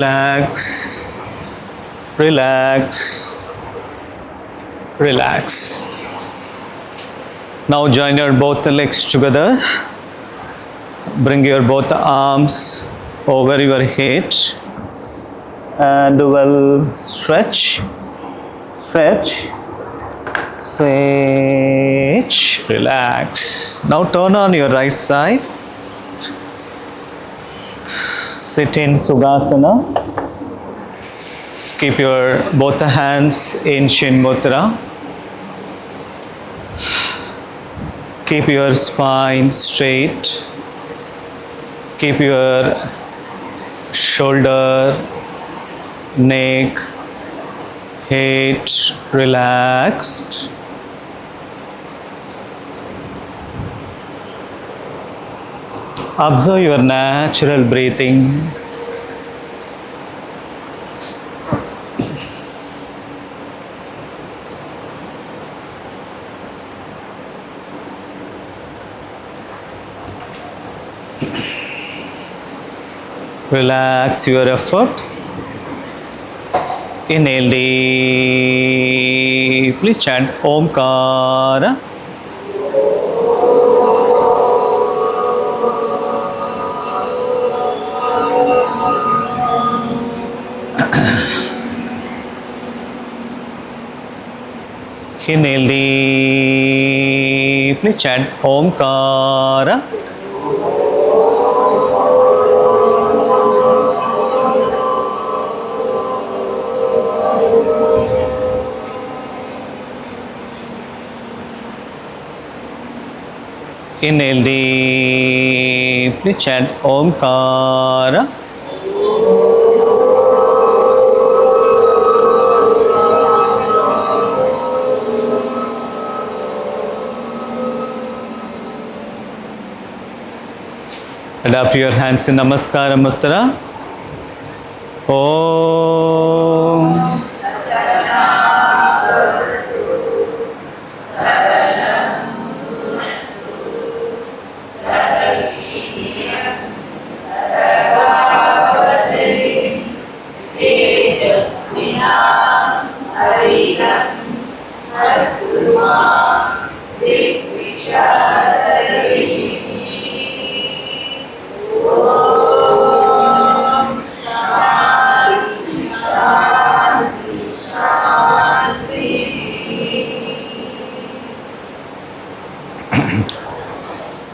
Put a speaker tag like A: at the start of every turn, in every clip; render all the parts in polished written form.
A: Relax, relax, relax. Now join your both legs together. Bring your both arms over your head and well stretch, stretch, stretch, relax. Now turn on your right side. Sit in Sukhasana. Keep your both hands in Shin Mudra. Keep your spine straight. Keep your shoulder, neck, head relaxed. Observe your natural breathing. Relax your effort. Inhale deeply. Chant Omkara. Inhale deeply. Chant Omkara. Inhale deeply, chant Omkara. Adapt your hands in Namaskara Mudra. Om.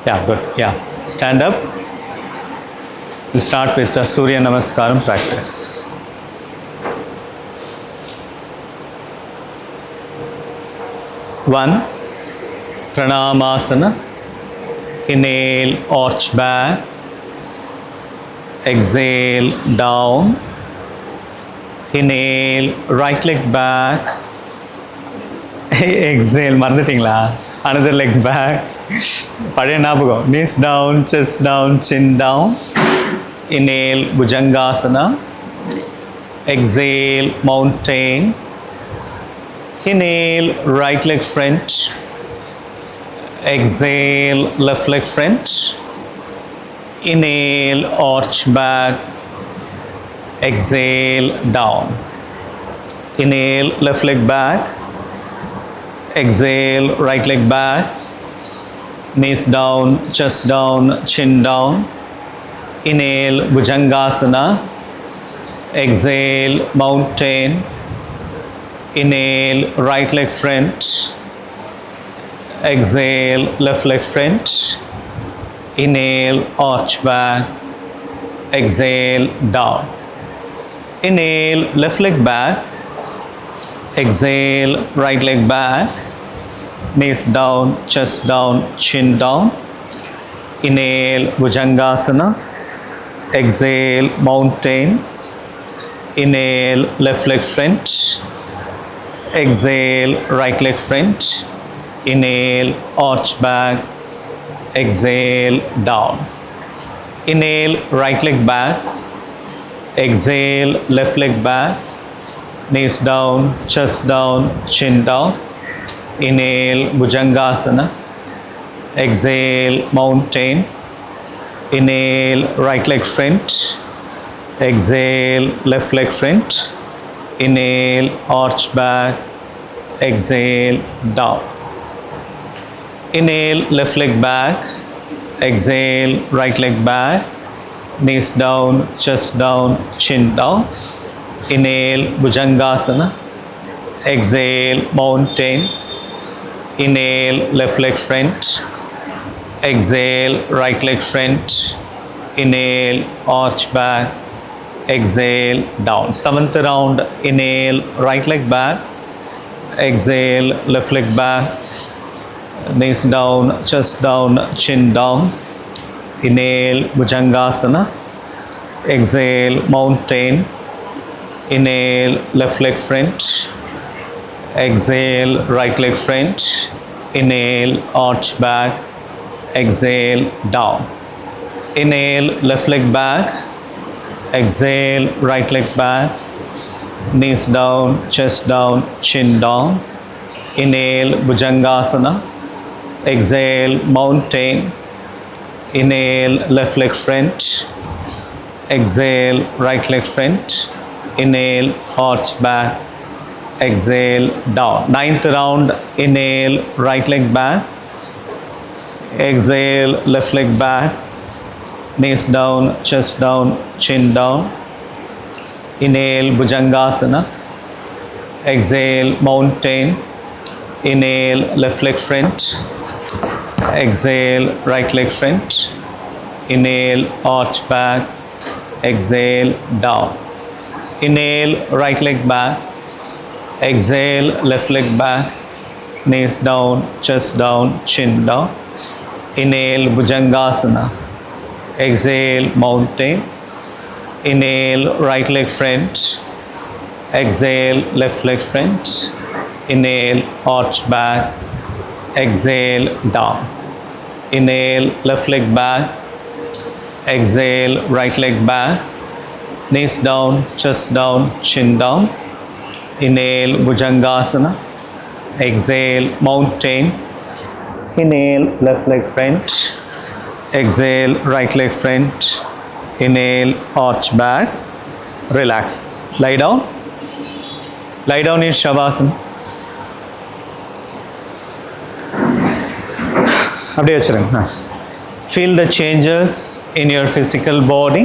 A: Yeah, good. Yeah. Stand up. We'll start with the Surya Namaskaram practice. One, Pranamasana. Inhale, arch back. Exhale, down. Inhale, right leg back. Exhale, மறந்துட்டீங்களா? Another leg back. பழைய ஞாபகம். Knees down, chest down, chin down. Inhale, Bhujangasana. Exhale, mountain. Inhale, right leg front. Exhale, left leg front. Inhale, arch back. Exhale, down. Inhale, left leg back. Exhale, right leg back. Knees down, chest down, chin down. Inhale, Bhujangasana. Exhale, mountain. Inhale, right leg front. Exhale, left leg front. Inhale, arch back. Exhale, down. Inhale, left leg back. Exhale, right leg back. Knees down, chest down, chin down. Inhale, Bhujangasana. Exhale, mountain. Inhale, left leg front. Exhale, right leg front. Inhale, arch back. Exhale, down. Inhale, right leg back. Exhale, left leg back. Knees down, chest down, chin down. Inhale, Bhujangasana. Exhale, mountain. Inhale, right leg front. Exhale, left leg front. Inhale, arch back. Exhale, down. Inhale, left leg back. Exhale, right leg back. Knees down, chest down, chin down. Inhale, Bhujangasana. Exhale, mountain. Inhale, left leg front. Exhale, right leg front. Inhale, arch back. Exhale, down. Seventh round, inhale, right leg back. Exhale, left leg back. Knees down, chest down, chin down. Inhale, Bhujangasana. Exhale, mountain. Inhale, left leg front. Exhale, right leg front. Inhale, arch back. Exhale, down. Inhale, left leg back. Exhale, right leg back. Knees down, chest down, chin down. Inhale, Bhujangasana. Exhale, mountain. Inhale, left leg front. Exhale, right leg front. Inhale, arch back. Exhale, down. Ninth round, inhale, right leg back. Exhale, left leg back. Knees down, chest down, chin down. Inhale, Bhujangasana. Exhale, mountain. Inhale, left leg front. Exhale, right leg front. Inhale, arch back. Exhale, down. Inhale, right leg back. Exhale, left leg back. Knees down, chest down, chin down. Inhale, Bhujangasana. Exhale, mountain. Inhale, right leg front. Exhale, left leg front. Inhale, arch back. Exhale, down. Inhale, left leg back. Exhale, right leg back. Knees down, chest down, chin down. Inhale, Bhujangasana. Exhale, mountain. Inhale, left leg front. Exhale, right leg front. Inhale, arch back. Relax. Lie down. Lie down in Shavasana. அப்படியே வச்சுருங்க. Feel the changes in your physical body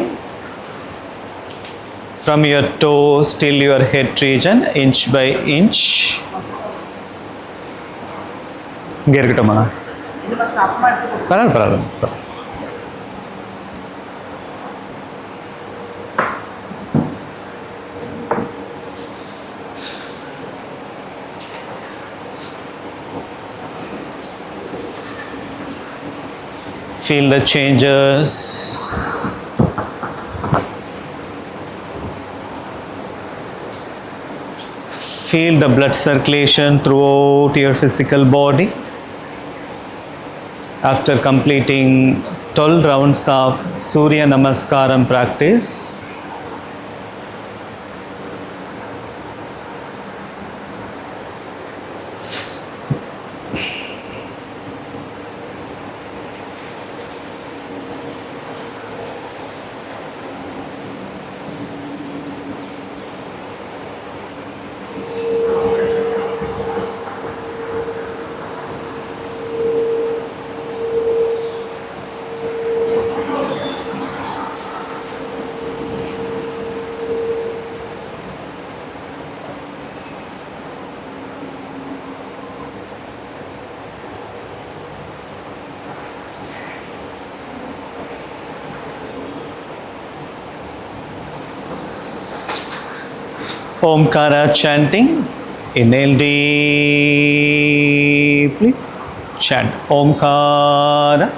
A: from your toes till your head region, inch by inch. இங்கே இருக்கட்டுமா? பரவாயில்ல. Feel the changes. Feel the blood circulation throughout your physical body. After completing 12 rounds of Surya Namaskaram practice, Omkara chanting. Inhale deeply. Chant Omkara.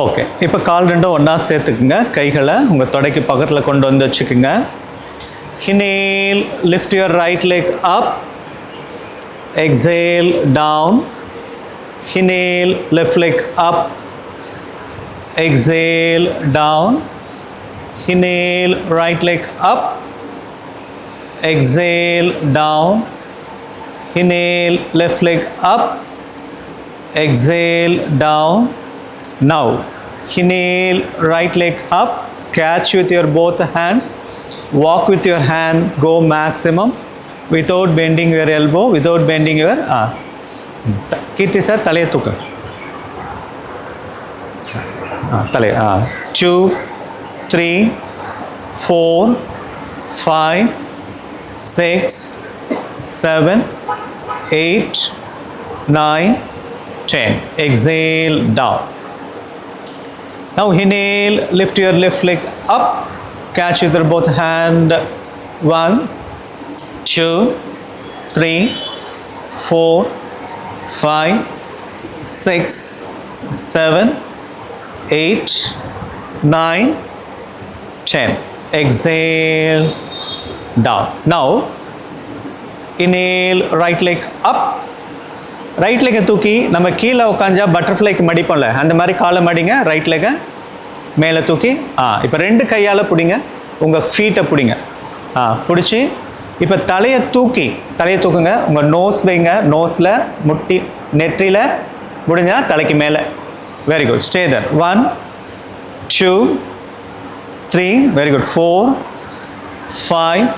A: Okay, இப்போ கால் ரெண்டும் ஒன்றா சேர்த்துக்குங்க. கைகளை உங்கள் தொடைக்கு பக்கத்தில் கொண்டு வந்து வச்சுக்குங்க. Inhale, lift your right leg up. Exhale, down. Inhale, left leg up. Exhale, down. Inhale, right leg up. Exhale, down. Inhale, left leg up. Exhale, down. Now, inhale, right leg up. Catch with your both hands. Walk with your hand, go maximum. Without bending your elbow, without bending your Kirti sir, tale tukka. Tale. 2, 3, 4, 5, 6, 7, 8, 9, 10. Exhale, down. Now inhale, lift your left leg up. Catch with your both hand. 1, 2, 3, 4, 5, 6, 7, 8, 9, 10. Exhale, down. Now, inhale, right leg up. Right லெக்கை தூக்கி நம்ம கீழே உட்காந்தா பட்டர்ஃப்ளைக்கு மடிப்போம்ல, அந்த மாதிரி காலை மடிங்க. Right லெக்கை மேலே தூக்கி இப்போ 2 கையால் பிடிங்க. உங்கள் ஃபீட்டை பிடிங்க. பிடிச்சி இப்போ தலையை தூக்குங்க. உங்கள் நோஸ் வைங்க. நோஸில் முட்டி நெற்றியில் முடிஞ்சால் தலைக்கு மேலே. Very good. Stay Dhar. 1, 2, 3. Very good. 4, 5,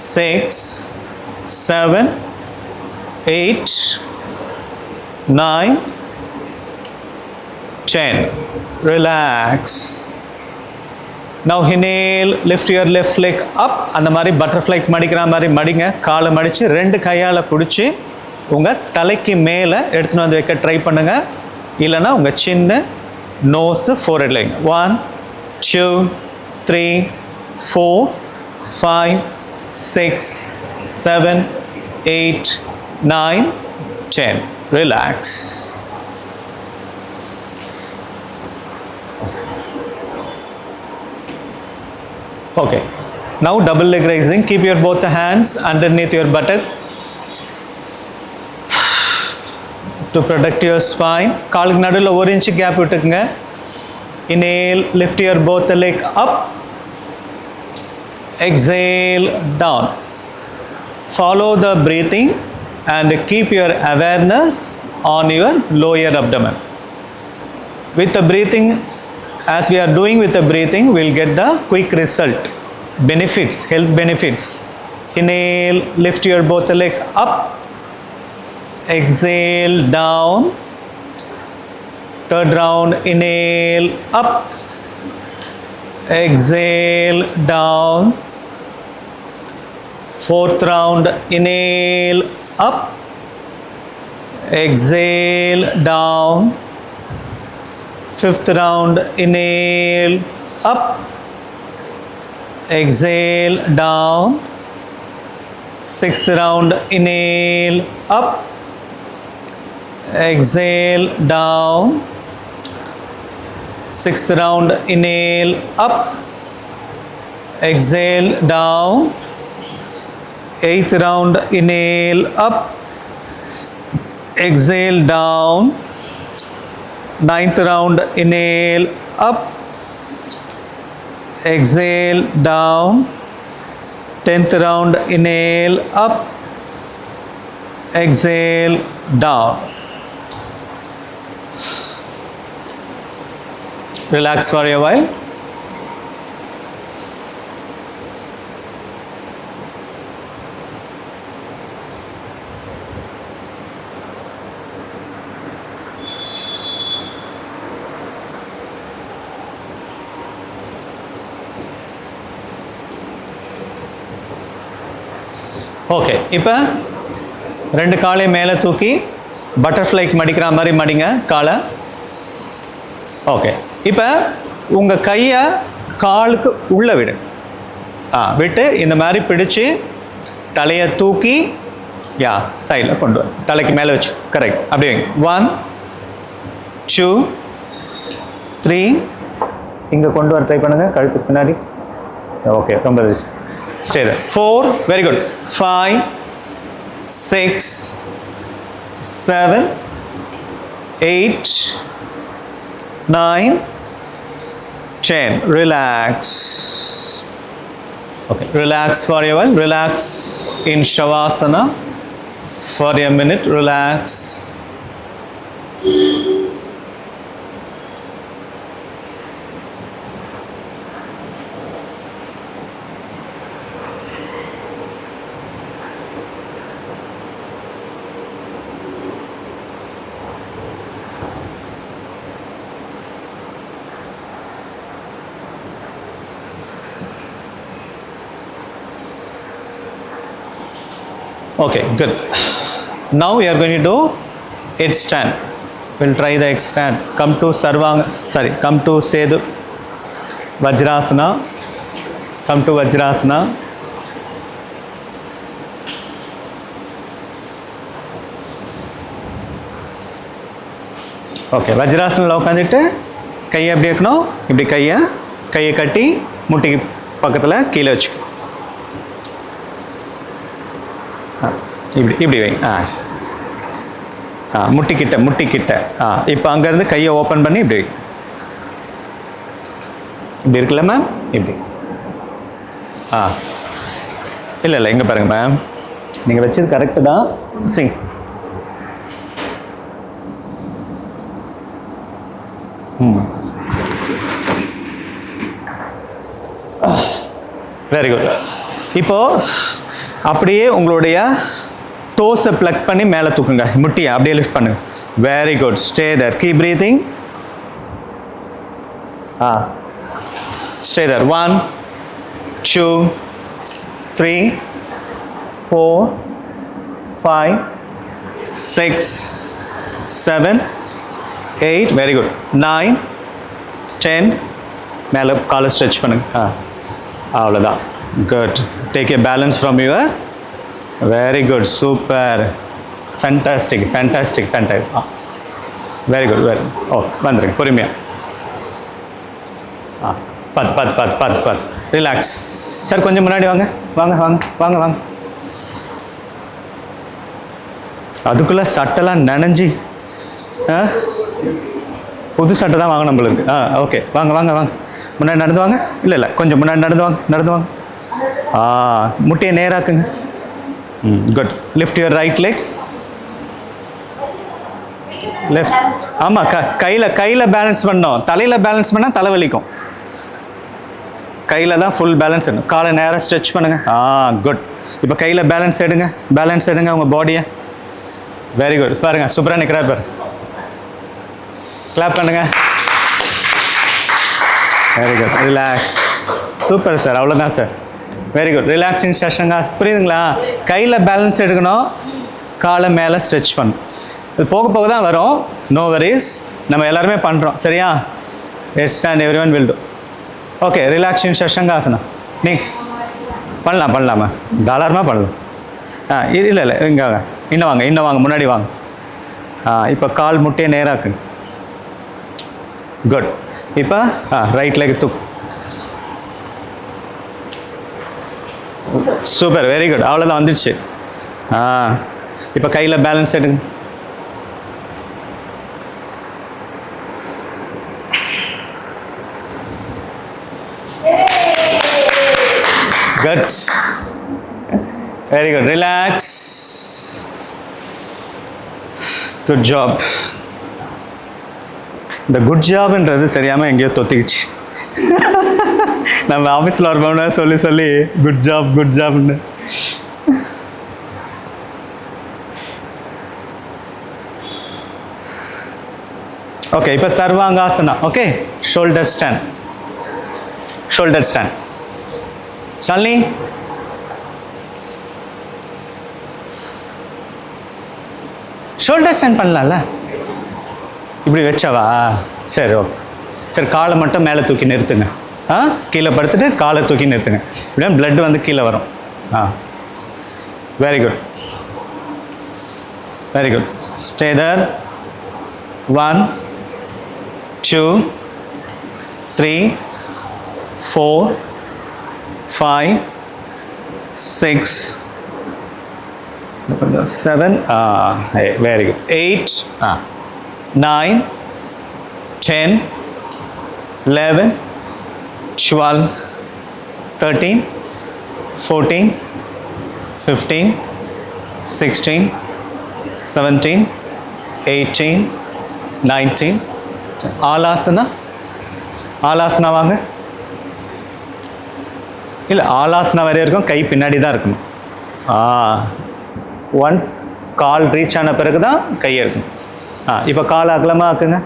A: 6, 7, 8, 9, 10. Relax. Now inhale, lift your left leg up. அந்த மாதிரி பட்டர்ஃப்ளை மடிக்கிற மாதிரி மடிங்க. காலை மடித்து 2 கையால் பிடிச்சி உங்கள் தலைக்கு மேலே எடுத்துன்னு வந்து வைக்க ட்ரை பண்ணுங்க. இல்லைன்னா உங்கள் சின்ன nose forehead line. 1, 2, 3, 4, 5, 6, 7, 8, 9, 10. Relax. Okay. Now double leg raising. Keep your both hands underneath your buttock to protect your spine. காலுக்கு நடுவில் 1 inch கேப் விட்டுக்குங்க. Inhale, lift your both leg up. Exhale, down. Follow the breathing and keep your awareness on your lower abdomen. With the breathing, as we are doing with the breathing, we'll get the quick result, benefits, health benefits. Inhale, lift your both leg up. Exhale, down. Third round, inhale, up. Exhale, down. Fourth round, inhale, up. Exhale, down. Fifth round, inhale, up. Exhale, down. Sixth round, inhale, up. Exhale, down. Sixth round, inhale, up. Exhale, down. Eighth round, inhale, up. Exhale, down. Ninth round, inhale, up. Exhale, down. 10th round, inhale, up. Exhale, down. Relax for a while. Okay, இப்போ 2 காலையும் மேலே தூக்கி பட்டர்ஃப்ளைக்கு மடிக்கிற மாதிரி மடிங்க காலை. Okay, இப்போ உங்கள் கையை காலுக்கு உள்ளே விடு. விட்டு இந்த மாதிரி பிடிச்சி தலையை தூக்கி சைடில் கொண்டு வர, தலைக்கு மேலே வச்சு கரெக்ட் அப்படியே 1, 2, 3. இங்கே கொண்டு வர ட்ரை பண்ணுங்கள், கழுத்துக்கு பின்னாடி. ஓகே, ரொம்ப risk. Stay there. 4, very good. 5, 6, 7, 8, 9, 10. Relax. Okay, relax for a while. Relax in Shavasana for a minute. Relax. Okay, good. Now we are going to do headstand. We'll try the headstand. Come to come to Sedu Vajrasana. Come to Vajrasana. Okay, வஜ்ராசனில் உட்காந்துட்டு கையை எப்படி இருக்கணும், இப்படி கையை கட்டி முட்டிக்கு பக்கத்தில் கீழே வச்சுக்கணும். இப்படி வை. முட்டிக்கிட்ட. இப்போ அங்கேருந்து கையை ஓப்பன் பண்ணி இப்படி இருக்குல்ல மேம், இப்படி. இல்லை இங்கே பாருங்கள் மேம், நீங்கள் வச்சது கரெக்டு தான். சிங். Very good. இப்போது அப்படியே உங்களுடைய டோஸை ப்ளக் பண்ணி மேலே தூக்குங்க, முட்டியை அப்படியே லிஃப்ட் பண்ணுங்க. Very good. Stay there. Keep breathing. Stay there. 1 2 3 4 5 6 7 8. Very good. 9 10. மேலே காலை ஸ்ட்ரெச் பண்ணுங்க. அவ்வளோதான். Good. Take a balance from your. Very good. Super. Fantastic. Very good. வந்துருங்க பொறுமையாக. பார்த்து. ரிலாக்ஸ். சார் கொஞ்சம் முன்னாடி வாங்க. அதுக்குள்ளே சட்டைலாம் நனைஞ்சி, புது சட்டை தான் வாங்க நம்மளுக்கு. ஓகே, வாங்க. முன்னாடி நடந்து வாங்க. இல்லை கொஞ்சம் முன்னாடி நடந்து வாங்க. முட்டையை நேராக்குங்க. Good. Lift your right leg. Left. ஆமாம், கையில் பேலன்ஸ் பண்ணோம். தலையில் பேலன்ஸ் பண்ணால் தலைவலிக்கும். கையில் தான் ஃபுல் பேலன்ஸ் எடுங்க. காலை நேராக ஸ்ட்ரெச் பண்ணுங்கள். குட். இப்போ கையில் பேலன்ஸ் எடுங்க உங்கள் பாடியை. Very good. பாருங்கள், சூப்பராக நிற்கிறார் பாரு. கிளாப் பண்ணுங்க. Very good. Relax. Super sir. அவ்வளோதான் சார். Very good. ரிலாக்ஸிங் செஷனுங்க. புரியுதுங்களா? கையில் பேலன்ஸ் எடுக்கணும், காலை மேலே ஸ்ட்ரெச் பண்ணணும். இது போக தான் வரும். No worries. நம்ம எல்லாருமே பண்ணுறோம். சரியா? Headstand everyone will do. Okay, relaxing செஷங்காசனம் நீ பண்ணலாமா? தாராளமாக பண்ணலாம். இல்லை இங்கே இன்னும் வாங்க முன்னாடி வாங்க. இப்போ கால் முட்டையை நேராக்குங்க. குட். இப்போ ரைட் லெக் தூக்கு. சூப்பர். Very good. அவ்வளோதான், வந்துடுச்சு. இப்போ கையில் பேலன்ஸ் எடுங்க. Good. Very good. Relax. Good job. இந்த குட் ஜாப்ன்றது தெரியாமல் எங்கேயோ தொத்திக்கிச்சு. நம்ம ஆஃபீஸில் ஒரு மணி நேரம் சொல்லி குட் ஜாப்னு. ஓகே, இப்போ Sarvangasana. Okay, shoulder stand. Shalini, shoulder stand பண்ணலாம்ல? இப்படி வச்சவா? சரி, ஓகே. சரி, காலை மட்டும் மேலே தூக்கி நிறுத்துங்க. கீழே படுத்துட்டு காலை தூக்கி நிறுத்துங்க. இப்படியா பிளட் வந்து கீழே வரும். Very good. Stay there. 1 2 3 4 5 6 7. Very good. 8 9 10 11 12, 13, 14, 15, 16, 17, 18, 19. ஆலாசனா ஆலாசனா வாங்க. இல்லை, ஆலாசனா வரை இருக்கும், கை பின்னாடி தான் இருக்கணும். ஒன்ஸ் கால் ரீச் ஆன பிறகு தான் கையை இருக்கும். இப்போ கால் அகலமாக ஆக்குங்க.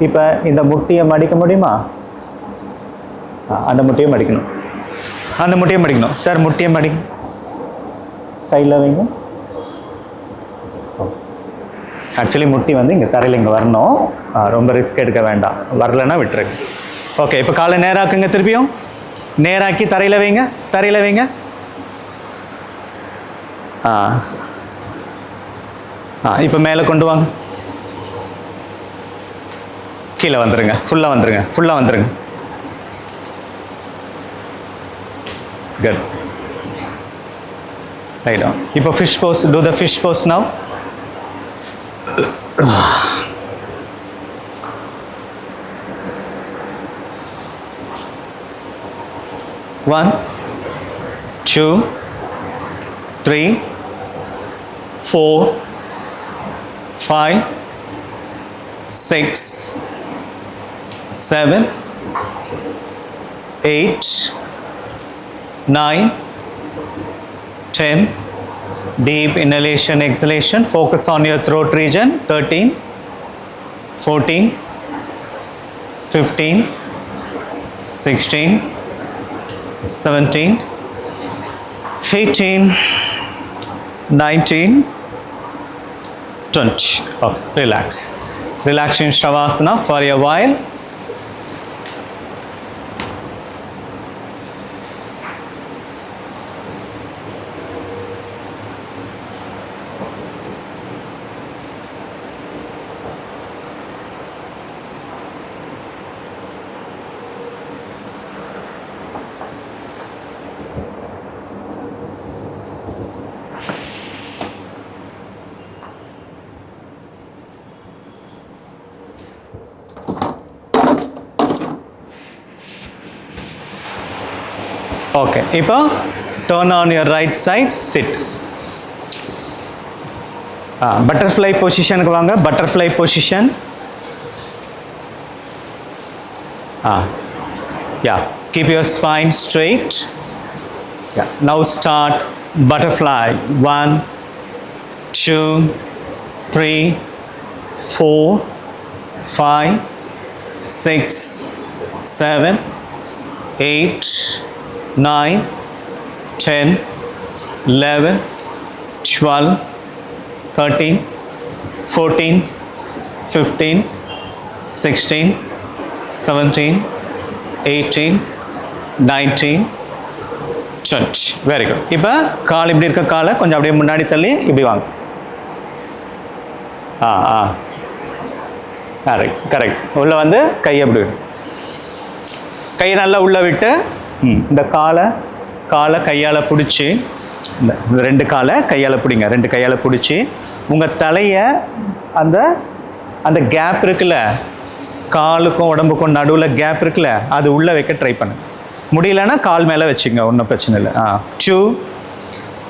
A: இப்போ இந்த முட்டியை மடிக்க முடியுமா? அந்த முட்டியை மடிக்கணும். அந்த முட்டியை மடிக்கணும் சார். முட்டியை மடிக்கணும். சைடில் வைங்க. ஆக்சுவலி முட்டி வந்து இங்கே தரையில் இங்கே வரணும். ரொம்ப ரிஸ்க் எடுக்க வேண்டாம். வரலன்னா விட்டுருங்க. ஓகே, இப்போ காலை நேராக்குங்க. திருப்பியும் நேராக்கி தரையில் வைங்க. தரையில் வைங்க. இப்போ மேலே கொண்டு வாங்க. கீழே வந்துடுங்க. ஃபுல்லாக வந்துடுங்க. ஃபுல்லாக வந்துடுங்க. குட். Right on. இப்போ fish pose. Do the fish pose now. One, 2, 3, 4, 5, 6, 7, 8, 9, 10. Deep inhalation, exhalation. Focus on your throat region. 13, 14, 15, 16, 17, 18, 19, 20. Okay, relax. Relax in Shavasana for a while. Okay, இப்போ turn on your right side. Sit. Butterfly பொசிஷனுக்கு வாங்க. Butterfly position. Yeah, keep your spine straight. Yeah, now start butterfly. 1, 2, 3, 4, 5, 6, 7, 8, 9, 10, 11, 12, 13, 14, 15, 16, 17, 18, 19, 20. Very good. இப்போ கால் இப்படி இருக்க காலை கொஞ்சம் அப்படியே முன்னாடி தள்ளி இப்படி வாங்க. Right, correct. உள்ளே வந்து கை அப்படி, கையை நல்லா உள்ளே விட்டு இந்த காலை கையால் பிடிச்சி, இந்த 2 காலை கையால் பிடிங்க. 2 கையால் பிடிச்சி உங்கள் தலையை அந்த அந்த கேப் இருக்குல்ல, காலுக்கும் உடம்புக்கும் நடுவில் கேப் இருக்குல்ல, அது உள்ளே வைக்க ட்ரை பண்ணு. முடியலன்னா கால் மேலே வச்சுங்க, ஒன்றும் பிரச்சனை இல்லை. 2,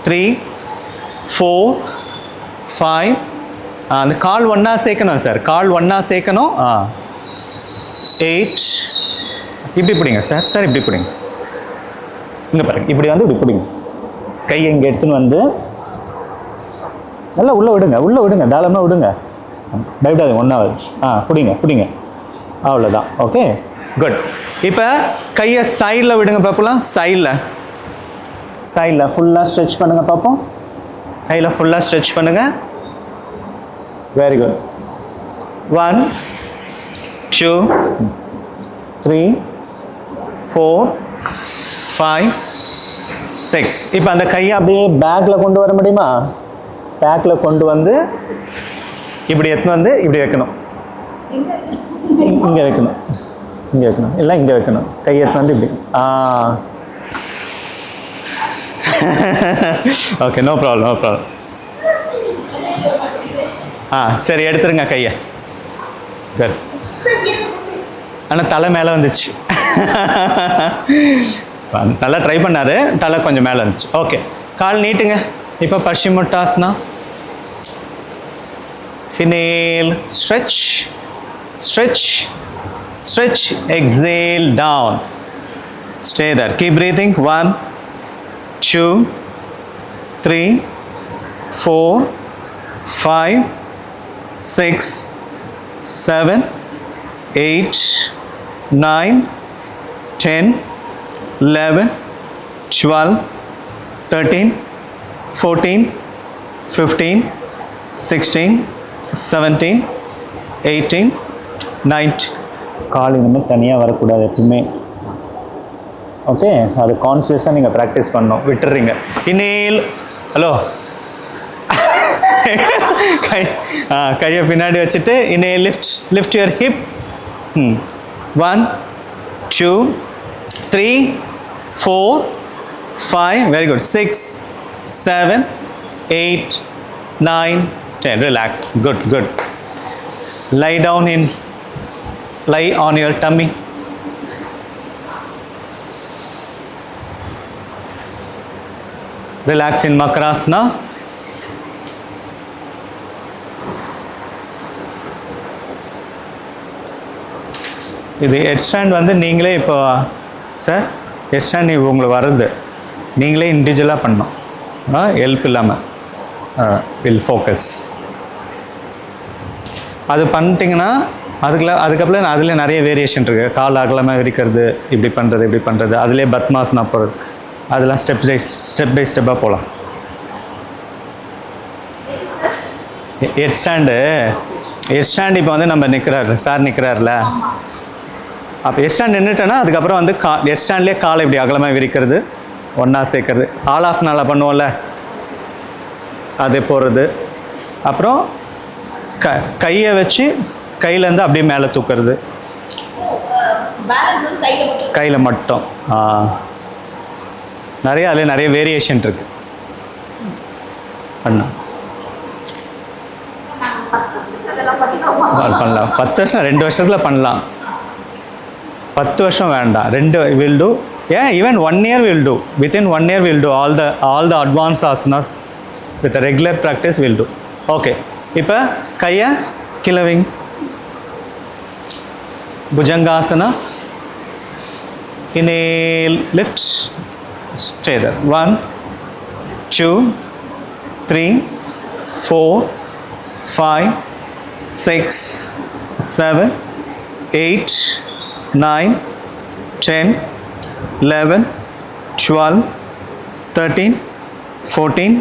A: 3, 4, 5. அந்த கால் ஒன்றா சேர்க்கணும் சார். கால் ஒன்றா சேர்க்கணும். 8. இப்படி பிடிங்க சார். சார் இப்படி பிடிங்க. இங்கே பாருங்க, இப்படி வந்து இப்படி பிடிங்க. கையை இங்கே எடுத்துன்னு வந்து நல்லா உள்ளே விடுங்க. உள்ளே விடுங்க, தாராளமாக விடுங்க, பயப்படாது. ஒன்றாவது. பிடிங்க. அவ்வளோதான். Okay, good. இப்போ கையை சைடில் விடுங்க பார்ப்போம். சைடில் ஃபுல்லாக ஸ்ட்ரெச் பண்ணுங்கள் பார்ப்போம். கையில் ஃபுல்லாக ஸ்ட்ரெச் பண்ணுங்கள். Very good. 1, 2, 3, 4, 5, 6. இப்போ அந்த கையை அப்படியே பேக்கில் கொண்டு வர முடியுமா? பேக்கில் கொண்டு வந்து இப்படி எடுத்துன்னு வந்து இப்படி வைக்கணும். இங்கே வைக்கணும். இல்லை இங்கே வைக்கணும். கை எடுத்துன்னு வந்து இப்படி. Okay, no problem. சரி, எடுத்துருங்க கையை. குட். ஆனால் தலை மேலே வந்துச்சு. நல்லா ட்ரை பண்ணார், தலை கொஞ்சம் மேலே இருந்துச்சு. ஓகே, கால் நீட்டுங்க. இப்போ பஷ்சிமோட்டாசனா. Inhale, stretch, stretch, stretch, exhale, down. Stay there. Keep breathing. 1, 2, 3, 4, 5, 6, 7, 8, 9, 10, 11, 12, 13, 14, 15, 16, 17, 18, 19. கால் இனிமேல் தனியாக வரக்கூடாது எப்பவுமே. ஓகே, அது கான்சியஸாக நீங்கள் ப்ராக்டிஸ் பண்ணணும். விட்டுறீங்க. இனேல் ஹலோ கையை பின்னாடி வச்சுட்டு இனே lift your hip. 1, 2, 3, 4, 5. Very good. 6, 7, 8, 9, 10. Relax. Good. Lie on your tummy. Relax in Makarasana. இது ஹெட் ஸ்டாண்ட் வந்து நீங்களே இப்போ சார் ஹெட் ஸ்டாண்ட் உங்களுக்கு வருது, நீங்களே இண்டிவிஜுவலாக பண்ணணும், ஹெல்ப் இல்லாமல். Will focus. அது பண்ணிட்டீங்கன்னா அதுக்கப்புறம் அதில் நிறைய வேரியேஷன் இருக்குது. கால் அகலமாக விரிக்கிறது, இப்படி பண்ணுறது, அதிலே பத்மாசனா போகிறது, அதெல்லாம் ஸ்டெப் பை ஸ்டெப்பாக போகலாம். ஹெட் ஸ்டாண்டு இப்போ வந்து நம்ம சார் நிற்கிறாருல, அப்போ ஹெட் ஸ்டாண்ட் நின்றுட்டேன்னா அதுக்கப்புறம் வந்து ஹெட் ஸ்டாண்ட்லேயே காலை இப்படி அகலமாக விரிக்கிறது, ஒன்றா சேர்க்கறது, ஆலாசனால பண்ணுவோம்ல அது போடுறது. அப்புறம் கையை வச்சு கையிலேருந்து அப்படியே மேலே தூக்கிறது, கையில் மட்டும். அதில் நிறைய வேரியேஷன் இருக்குது. பண்ணலாம் 10 வருஷம் 2 வருஷத்தில் பண்ணலாம். 10 வருஷம் வேண்டாம், 2 will do. Even 1 year will do. Within 1 year will do all the advanced asanas with a regular practice will do. Okay, இப்போ கையை கிளவிங் Bhujangasana. Inhale, lift, stay there. 1, 2, 3, 4, 5, 6, 7, 8, 9, 10, 11, 12, 13, 14,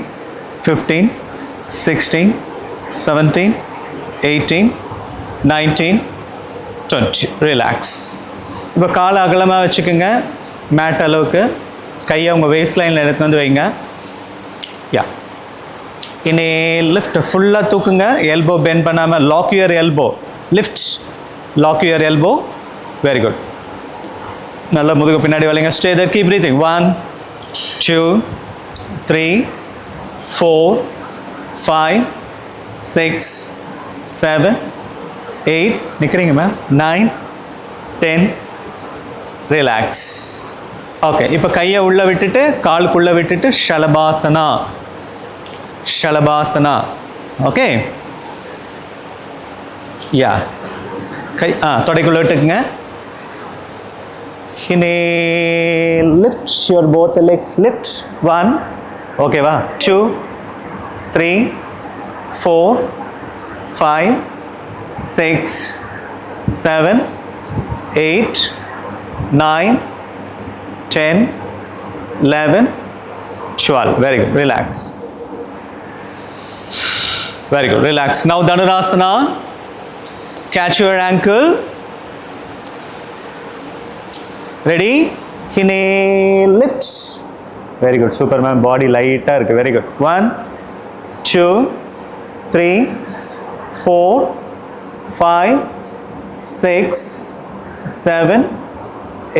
A: 15, 16, 17, 18, 19, 20. Relax. இப்போ காலை அகலமாக வச்சுக்கோங்க, மேட் அளவுக்கு. கையை உங்கள் வேஸ்ட் லைனில் எடுத்து வந்து வைங்க. இனி லிஃப்ட் ஃபுல்லாக தூக்குங்க, எல்போ பெண்ட் பண்ணாமல். Lock your elbow, lift, lock your elbow. Very good. நல்லா முதுகு பின்னாடி வளைங்க. Stay there, keep breathing. 1, 2, 3, 4, 5, 6, 7, 8. நிற்கிறீங்க மேம். 9, 10. ரிலாக்ஸ். ஓகே, இப்போ கையை உள்ளே விட்டுட்டு காலுக்குள்ளே விட்டுட்டு ஷலபாசனா. ஓகே, கை தொடைக்குள்ளே விட்டுக்குங்க. Lift your both leg, lift. 1, ஓகேவா? 2, 3, 4, 5, 6, 7, 8, 9, 10, 11, 12. Very good. Relax. Very good. Relax. Now Dhanurasana. Catch your ankle. Ready? Inhale, lift. Very good. Superman body light. Very good. 1, 2, 3, 4, 5, 6, 7,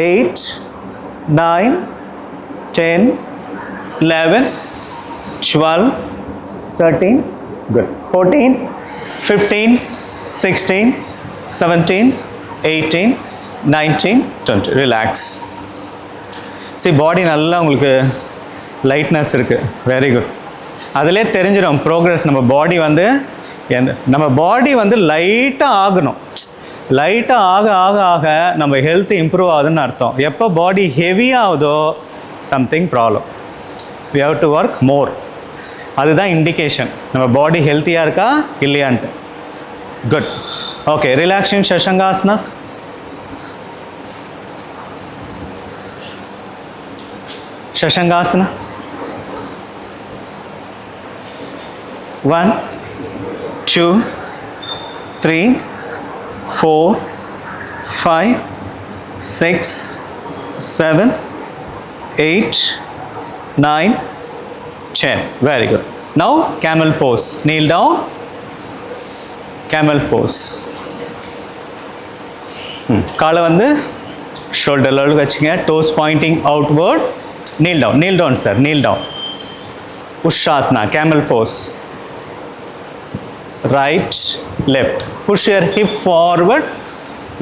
A: 8, 9, 10, 11, 12, 13, good. 14, 15, 16, 17, 18, 19, 20. Relax. சரி, பாடி நல்லா உங்களுக்கு லைட்னஸ் இருக்குது. Very good. அதிலே தெரிஞ்சிடும் progress. நம்ம பாடி வந்து நம்ம பாடி வந்து லைட்டாக ஆகணும். லைட்டாக ஆக ஆக ஆக நம்ம ஹெல்த் இம்ப்ரூவ் ஆகுதுன்னு அர்த்தம். எப்போ பாடி ஹெவியாகுதோ something problem. We have to work more. அதுதான் இண்டிகேஷன் நம்ம பாடி ஹெல்த்தியாக இருக்கா இல்லையான்ட்டு. Good. Okay, relaxing Shashankasana. Shashankasana. 1, 2, 3, 4, 5, 6, 7, 8, 9, 10. Very good. Now camel pose. Kneel down. Camel pose. காலை வந்து ஷோல்டர் லெவலுக்கு வச்சுங்க. Toes pointing outward. Kneel down. Kneel down, sir. Kneel down. Ushasana. Camel pose. Right, left. Push your hip forward.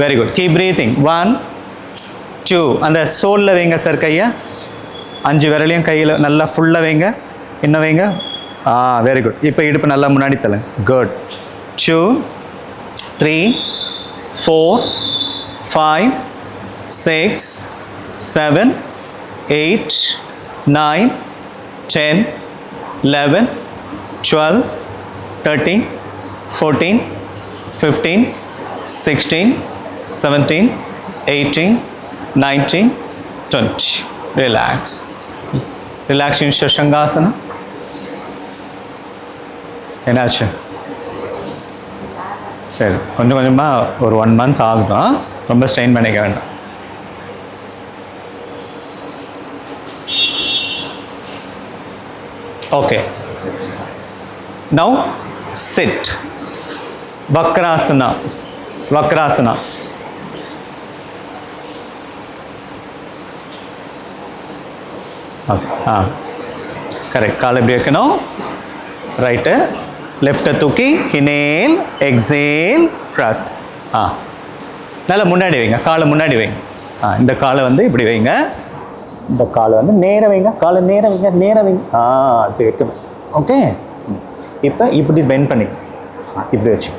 A: Very good. Keep breathing. 1, 2. அந்த சோலில் வைங்க sir கையை. 5 விரலையும் கையில் நல்லா ஃபுல்லாக வைங்க. இன்னும் வைங்க. Very good. இப்போ இடுப்பு நல்லா முன்னாடி தலை. Good. 2, 3, 4, 5, 6, 7, 8, 9, 10, 11, 12, 13, 14, 15, 16, 17, 18, 19, 20. Relax. Relax in Shashangasana. என்னாச்சு? சரி, கொஞ்சம் கொஞ்சமாக ஒரு 1 month ஆகும். ரொம்ப ஸ்ட்ரெயின் பண்ணிக்க வேண்டாம். Okay. Now sit. Vakrasana. Vakrasana. Correct. காலை எப்படி வைக்கணும்? ரைட்டு. லெஃப்ட்டை தூக்கி இனேல் எக்ஸேல் ப்ரெஸ். நல்லா முன்னாடி வைங்க. காலை முன்னாடி வைங்க. இந்த காலை வந்து இப்படி வைங்க. இந்த காலை வந்து நேராக வைங்க. காலை நேராக வைங்க. நேராக வைங்க. இப்படி வைக்கணும். ஓகே. இப்போ இப்படி பெண்ட் பண்ணி இப்படி வச்சு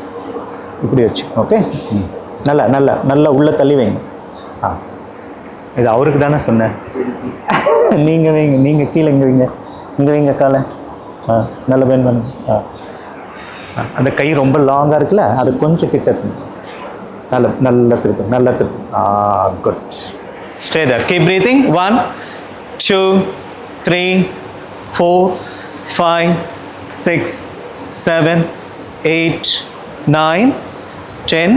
A: இப்படி வச்சு. ஓகே. நல்லா நல்லா நல்லா உள்ளே தள்ளி வைங்க. இது அவருக்கு தானே சொன்னேன். நீங்கள் வைங்க. நீங்கள் கீழே இங்கே வைங்க. இங்கே வைங்க காலை. நல்லா பெண்ட் பண்ணுங்க. அந்த கை ரொம்ப லாங்காக இருக்குல்ல, அது கொஞ்சம் கிட்ட நல்ல நல்லா திருப்பு. நல்லா திருப்பு. Good. Stay there. Keep breathing. 1, 2, 3, 4, 5, 6, 7, 8, 9, 10.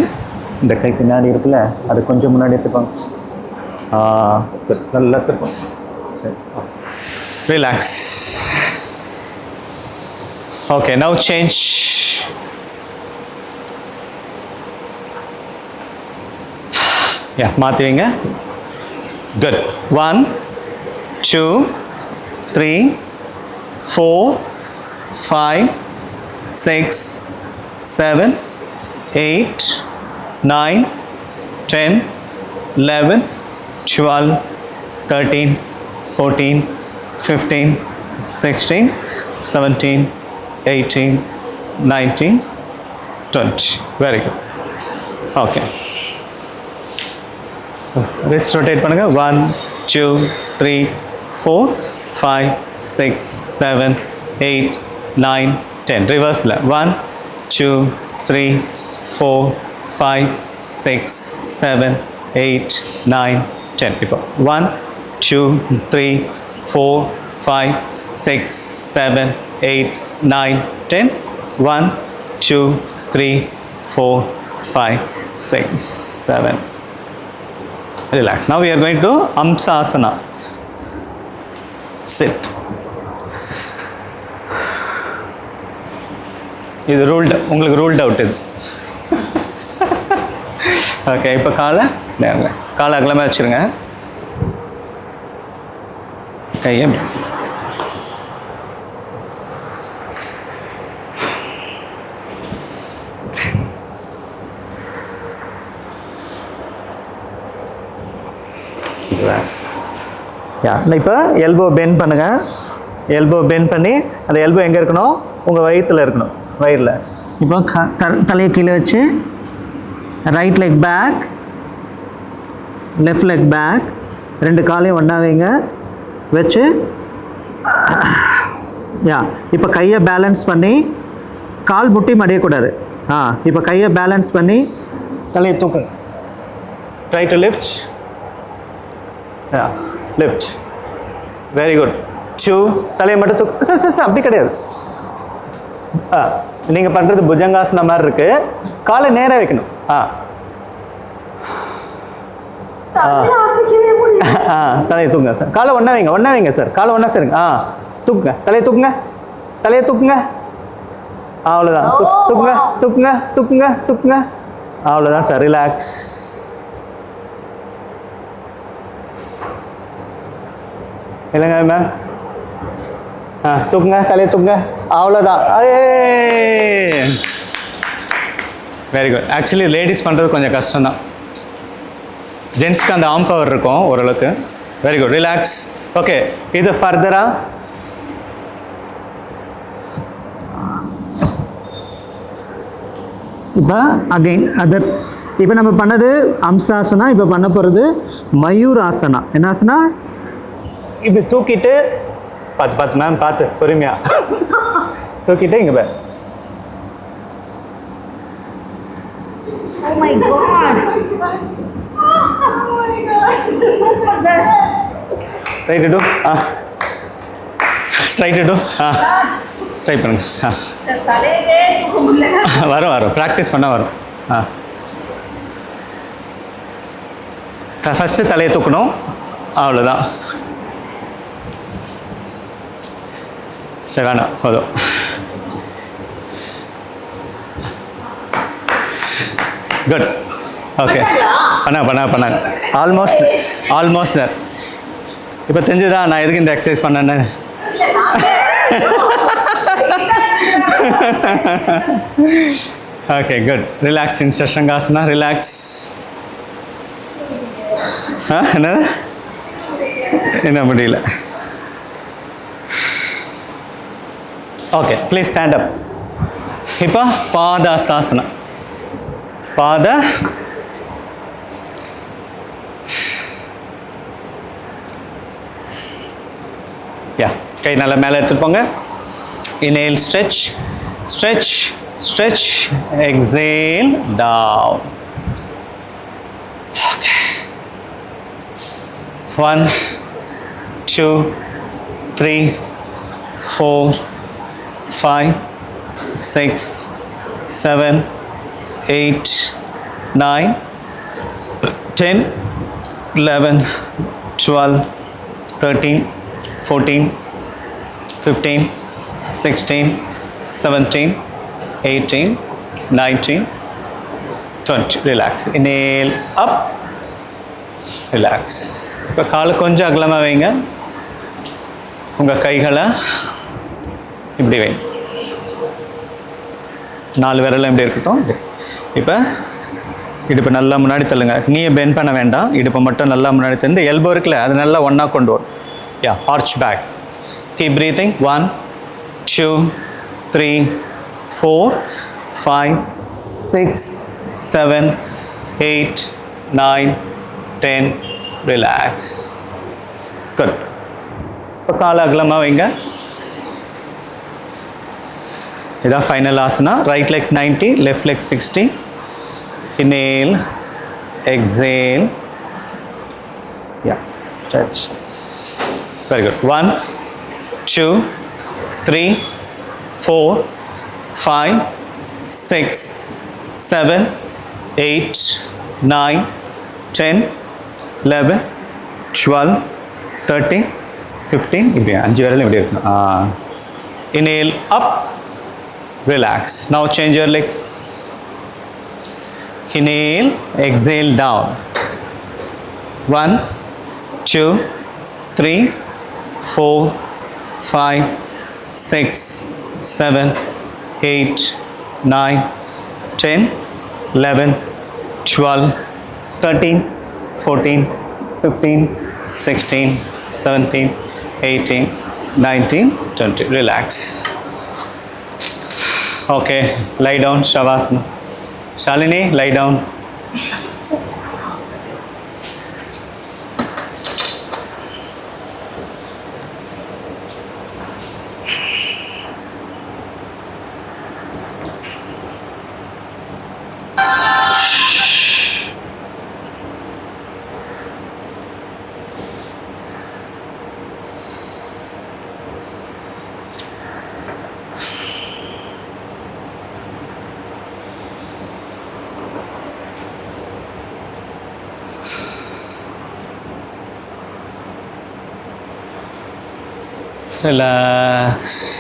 A: இந்த கை பின்னாடி இருக்குல்ல, அது கொஞ்சம் முன்னாடி எடுத்துப்பாங்க. குட். நல்லா திருப்போம். சரி. ரிலாக்ஸ். Okay, now change. மாற்றி வைங்க. Good. 1, 2, 3, 4, 5, 6, 7, 8, 9, 10, 11, 12, 13, 14, 15, 16, 17, 18, 19, 20. Very good. Okay. Wrist rotate பண்ணுங்க. 1, 2, 3, 4, 5, 6, 7, 8, 9, 10. Reverse-ல 1, 2, 3, 4, 5, 6, 7, 8, 9, 10. இப்போ 1, 2, 3, 4, 5, 6, 7, 8, 9, 10. 1, 2, 3, 4, 5, 6, 7. Relax. Now we are going to Amsasana. Sit. இது ரூல்டு, உங்களுக்கு ரூல்ட் அவுட் இது. ஓகே. இப்போ காலை அகலமாக வச்சுருங்க. கையை யா இப்போ எல்போ பெண்ட் பண்ணுங்கள். எல்போ பெண்ட் பண்ணி அந்த எல்போ எங்கே இருக்கணும்? உங்கள் வயிற்றில் இருக்கணும், வயிறில். இப்போ தலையை கீழே வச்சு right leg back, left leg back, 2 காலையும் ஒன்றா வைங்க. வச்சு யா இப்போ கையை பேலன்ஸ் பண்ணி, கால் முட்டி மடியக்கூடாது. இப்போ கையை பேலன்ஸ் பண்ணி தலையை தூக்கு. Try to lift. Yeah lift. Very good. 2 தலையை மட்டும் தூக்கு. சார் சார் சார் அப்படி கிடையாது. நீங்கள் பண்ணுறது புஜங்காசன மாதிரி இருக்குது. காலை நேராக வைக்கணும். தலையை தூக்குங்க சார். காலை ஒன்றா வைங்க, ஒன்றா வைங்க சார். காலை ஒன்றா சரிங்க. தூக்குங்க, தலையை தூக்குங்க, தலையை தூக்குங்க. அவ்வளோதான். தூக்குங்க தூக்குங்க தூக்குங்க தூக்குங்க. அவ்வளோதான் சார். ரிலாக்ஸ். இல்லைங்க மேம். தூக்குங்க, தலையை தூக்குங்க. அவ்வளோதான். Very good. ஆக்சுவலி லேடிஸ் பண்ணுறது கொஞ்சம் கஷ்டம்தான். ஜென்ஸ்க்கு அந்த ஆர்ம் பவர் இருக்கும் ஓரளவுக்கு. Very good. ரிலாக்ஸ். ஓகே, இது ஃபர்தராக இப்போ அகெயின் அதர். இப்போ நம்ம பண்ணது அம்சாசனா. இப்போ பண்ண போகிறது மயூராசனா. என்ன ஆசனா? இப்படி தூக்கிட்டு பார்த்து மேம், பார்த்து பொறுமையாக தூக்கிட்டு இங்கே பார்.
B: Oh my god. Super sir.
A: Try to do. Try to do. Try பண்ணுங்க.
B: சார் தலையே தூக்க முடியல.
A: வரும் ப்ராக்டிஸ் பண்ணால் வரும். ஃபஸ்ட்டு தலையை தூக்கணும். அவ்வளோதான். சரி வேணாம், போதும். குட். ஓகே, பண்ணாங்க. Almost sir. இப்போ தெரிஞ்சுதா நான் எதுக்கு இந்த எக்ஸசைஸ் பண்ணேன்னு? Okay, good. ரிலாக்ஸ் இன் சஷங்காசனா. ரிலாக்ஸ். என்னது? என்ன முடியல? Okay, please stand up. இப்போ பாதாசாசனா. பாத யா கை நல்லா மேலே எடுத்துட்டு போங்க. Inhale, stretch, stretch, stretch. Exhale, down. Okay. 1, 2, 3, 4, 5, 6, 7, 8, 9, 10, 11, 12, 13, 14, 15, 16, 17, 18, 19, 20. Relax. Inhale, up. Relax. இப்போ காலை கொஞ்சம் அகலமாக வைங்க. உங்கள் கைகளை இப்படி வைங்க. 4 விரலும் இப்படி இருக்கட்டும். இப்போ இடுப்பு நல்லா முன்னாடி தள்ளுங்க. நீயை பெண்ட் பண்ண வேண்டாம். இடுப்பை மட்டும் நல்லா முன்னாடி தந்து எல்போ இருக்குல்ல, அது நல்லா ஒன்றா கொண்டு வரும். யா, arch back. Keep breathing. 1, 2, 3, 4, 5, 6, 7, 8, 9, 10. Relax. Good. இப்போ காலை அகலமாக வைங்க. இதான் final asana. Right leg 90, left leg 60. Inhale, exhale. Yeah, stretch. Very good. 1, 2, 3, 4, 5, 6, 7, 8, 9, 10, 11, 12, 13, 15. இப்படி 5 விரலும் இப்படி இருக்கணும். Inhale, up. Relax. Now change your leg. Inhale, exhale, down. 1, 2, 3, 4, 5, 6, 7, 8, 9, 10, 11, 12, 13, 14, 15, 16, 17, 18, 19, 20. Relax. Okay, lie down, Shavasana. Shalini, lie down. Relax.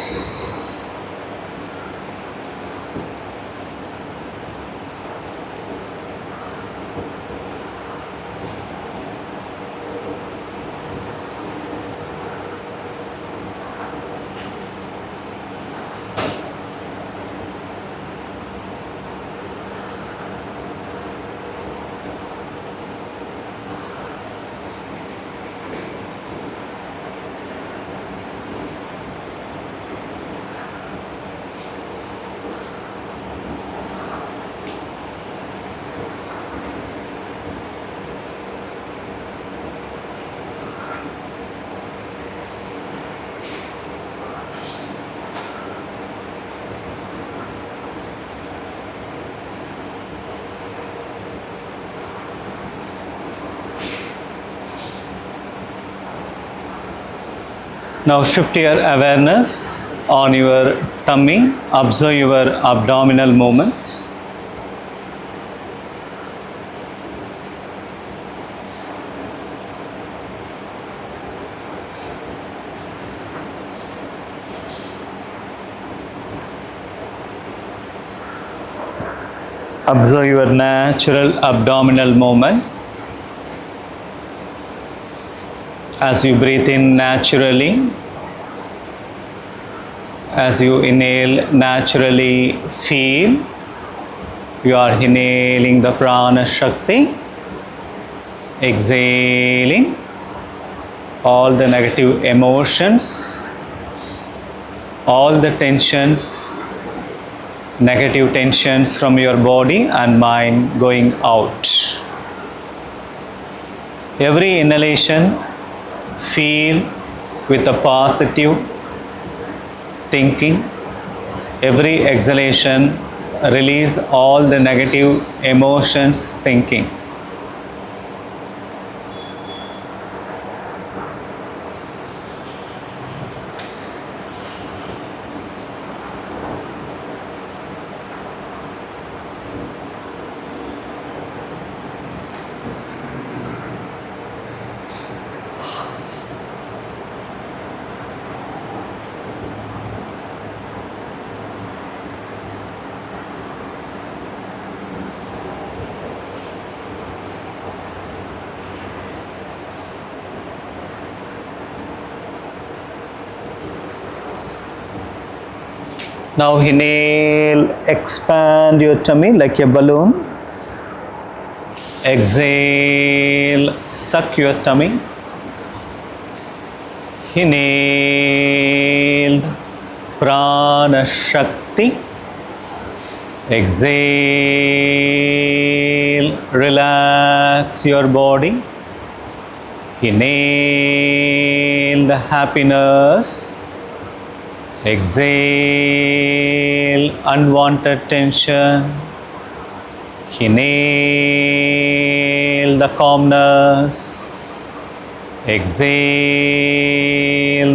A: Now shift your awareness on your tummy. Observe your abdominal movements. Observe your natural abdominal movement. As you breathe in naturally, as you inhale naturally, feel you are inhaling the prana shakti, exhaling all the negative emotions, all the tensions, negative tensions from your body and mind going out. Every inhalation, feel with a positive thinking. Every exhalation, release all the negative emotions, thinking. Now inhale, expand your tummy like a balloon. Exhale, suck your tummy. Inhale, prana shakti. Exhale, relax your body. Inhale the happiness. Exhale unwanted tension. Inhale the calmness. Exhale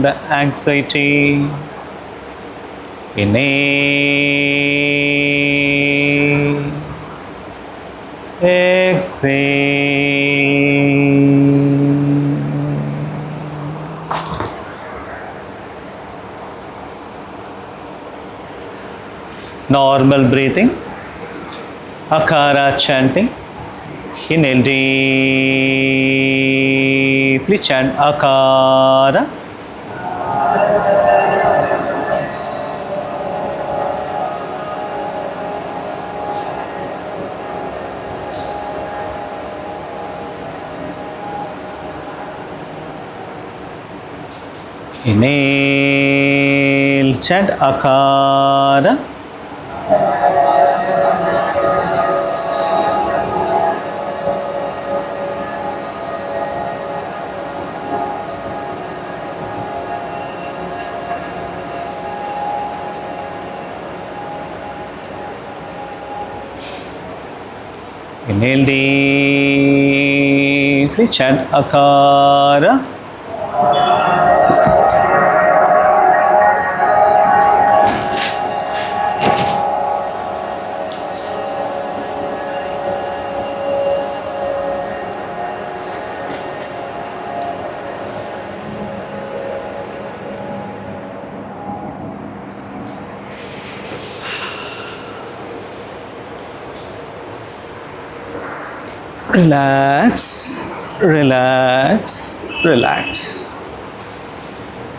A: the anxiety. Inhale. Exhale. Normal breathing, akara chanting. Inhale deeply, chant akara. Inhale, chant akara. Inhale deeply, chant akara. Relax, relax, relax.